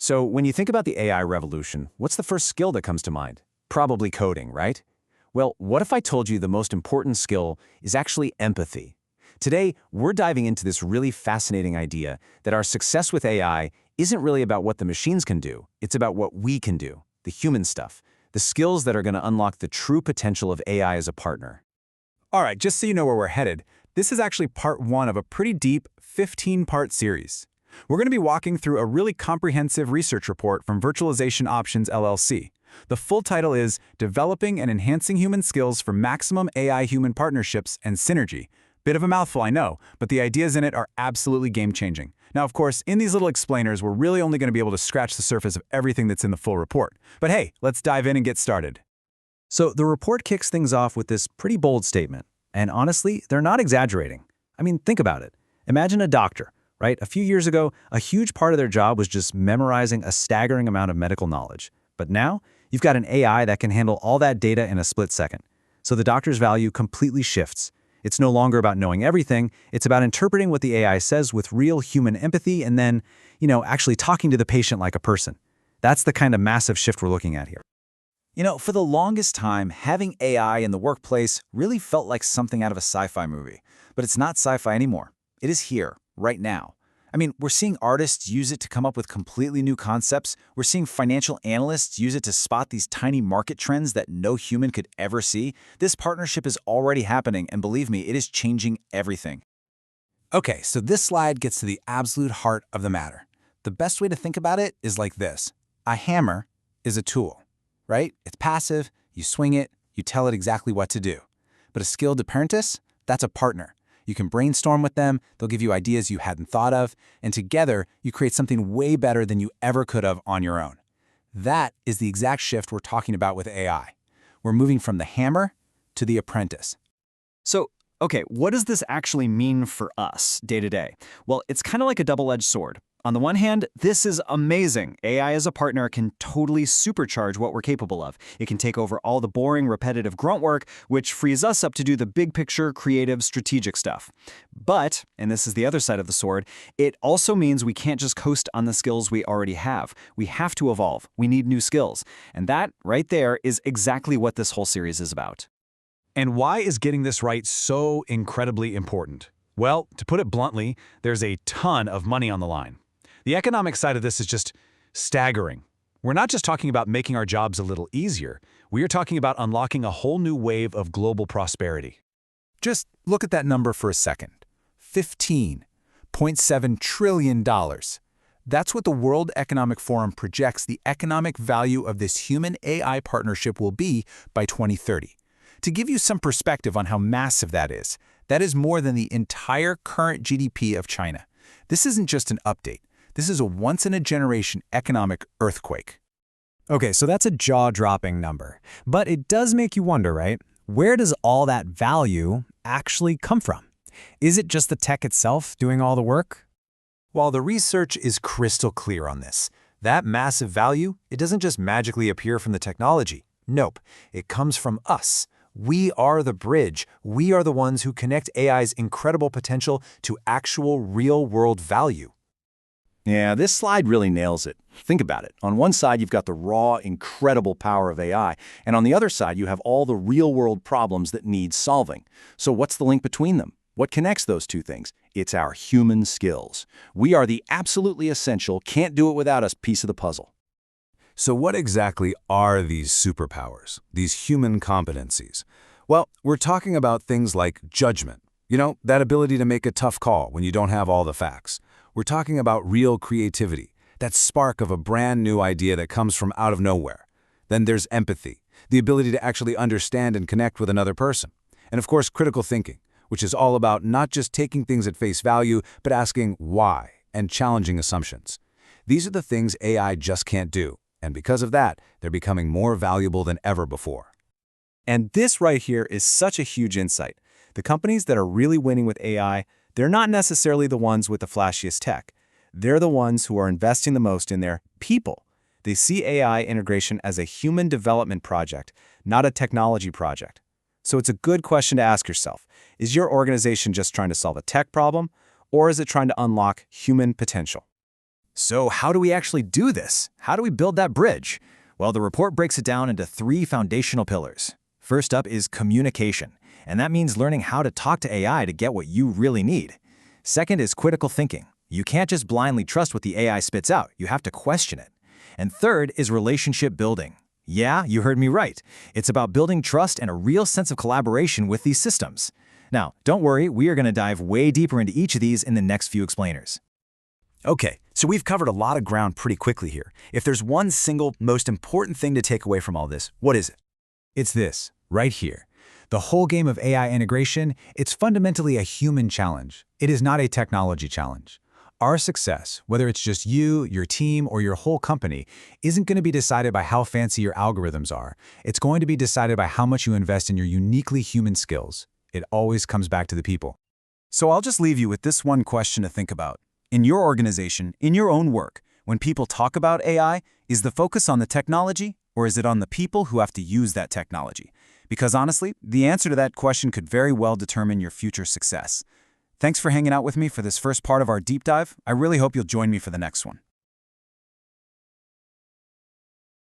So when you think about the AI revolution, what's the first skill that comes to mind? Probably coding, right? Well, what if I told you the most important skill is actually empathy? Today, we're diving into this really fascinating idea that our success with AI isn't really about what the machines can do, it's about what we can do, the human stuff, the skills that are going to unlock the true potential of AI as a partner. All right, just so you know where we're headed, this is actually part one of a pretty deep 15-part series. We're going to be walking through a really comprehensive research report from Virtualization Options LLC. The full title is Developing and Enhancing Human Skills for Maximum AI-Human Partnerships and Synergy. Bit of a mouthful, I know, but the ideas in it are absolutely game-changing. Now, of course, in these little explainers, we're really only going to be able to scratch the surface of everything that's in the full report. But hey, let's dive in and get started. So the report kicks things off with this pretty bold statement. And honestly, they're not exaggerating. I mean, think about it. Imagine a doctor, right? A few years ago, a huge part of their job was just memorizing a staggering amount of medical knowledge. But now, you've got an AI that can handle all that data in a split second. So the doctor's value completely shifts. It's no longer about knowing everything, it's about interpreting what the AI says with real human empathy and then, actually talking to the patient like a person. That's the kind of massive shift we're looking at here. For the longest time, having AI in the workplace really felt like something out of a sci-fi movie. But it's not sci-fi anymore. It is here, right now. I mean, we're seeing artists use it to come up with completely new concepts. We're seeing financial analysts use it to spot these tiny market trends that no human could ever see. This partnership is already happening, and believe me, it is changing everything. Okay, so this slide gets to the absolute heart of the matter. The best way to think about it is like this. A hammer is a tool, right? It's passive, you swing it, you tell it exactly what to do. But a skilled apprentice, that's a partner. You can brainstorm with them, they'll give you ideas you hadn't thought of, and together you create something way better than you ever could have on your own. That is the exact shift we're talking about with AI. We're moving from the hammer to the apprentice. So, okay, what does this actually mean for us day to day? Well, it's kind of like a double-edged sword. On the one hand, this is amazing. AI as a partner can totally supercharge what we're capable of. It can take over all the boring, repetitive grunt work, which frees us up to do the big picture, creative, strategic stuff. But, and this is the other side of the sword, it also means we can't just coast on the skills we already have. We have to evolve. We need new skills. And that, right there, is exactly what this whole series is about. And why is getting this right so incredibly important? Well, to put it bluntly, there's a ton of money on the line. The economic side of this is just staggering. We're not just talking about making our jobs a little easier. We are talking about unlocking a whole new wave of global prosperity. Just look at that number for a second. $15.7 trillion. That's what the World Economic Forum projects the economic value of this human-AI partnership will be by 2030. To give you some perspective on how massive that is more than the entire current GDP of China. This isn't just an update. This is a once-in-a-generation economic earthquake. Okay, so that's a jaw-dropping number. But it does make you wonder, right? Where does all that value actually come from? Is it just the tech itself doing all the work? While the research is crystal clear on this, that massive value, it doesn't just magically appear from the technology. Nope, it comes from us. We are the bridge. We are the ones who connect AI's incredible potential to actual real-world value. Yeah, this slide really nails it. Think about it. On one side, you've got the raw, incredible power of AI, and on the other side, you have all the real-world problems that need solving. So what's the link between them? What connects those two things? It's our human skills. We are the absolutely essential, can't do it without us piece of the puzzle. So what exactly are these superpowers, these human competencies? Well, we're talking about things like judgment. That ability to make a tough call when you don't have all the facts. We're talking about real creativity, that spark of a brand new idea that comes from out of nowhere. Then there's empathy, the ability to actually understand and connect with another person. And of course, critical thinking, which is all about not just taking things at face value, but asking why and challenging assumptions. These are the things AI just can't do. And because of that, they're becoming more valuable than ever before. And this right here is such a huge insight. The companies that are really winning with AI, they're not necessarily the ones with the flashiest tech. They're the ones who are investing the most in their people. They see AI integration as a human development project, not a technology project. So it's a good question to ask yourself. Is your organization just trying to solve a tech problem, or is it trying to unlock human potential? So how do we actually do this? How do we build that bridge? Well, the report breaks it down into 3 foundational pillars. First up is communication, and that means learning how to talk to AI to get what you really need. Second is critical thinking. You can't just blindly trust what the AI spits out, you have to question it. And third is relationship building. Yeah, you heard me right. It's about building trust and a real sense of collaboration with these systems. Now, don't worry, we are going to dive way deeper into each of these in the next few explainers. Okay, so we've covered a lot of ground pretty quickly here. If there's one single, most important thing to take away from all this, what is it? It's this, right here. The whole game of AI integration, it's fundamentally a human challenge. It is not a technology challenge. Our success, whether it's just you, your team, or your whole company, isn't going to be decided by how fancy your algorithms are. It's going to be decided by how much you invest in your uniquely human skills. It always comes back to the people. So I'll just leave you with this one question to think about. In your organization, in your own work, when people talk about AI, is the focus on the technology, or is it on the people who have to use that technology? Because honestly, the answer to that question could very well determine your future success. Thanks for hanging out with me for this first part of our deep dive. I really hope you'll join me for the next one.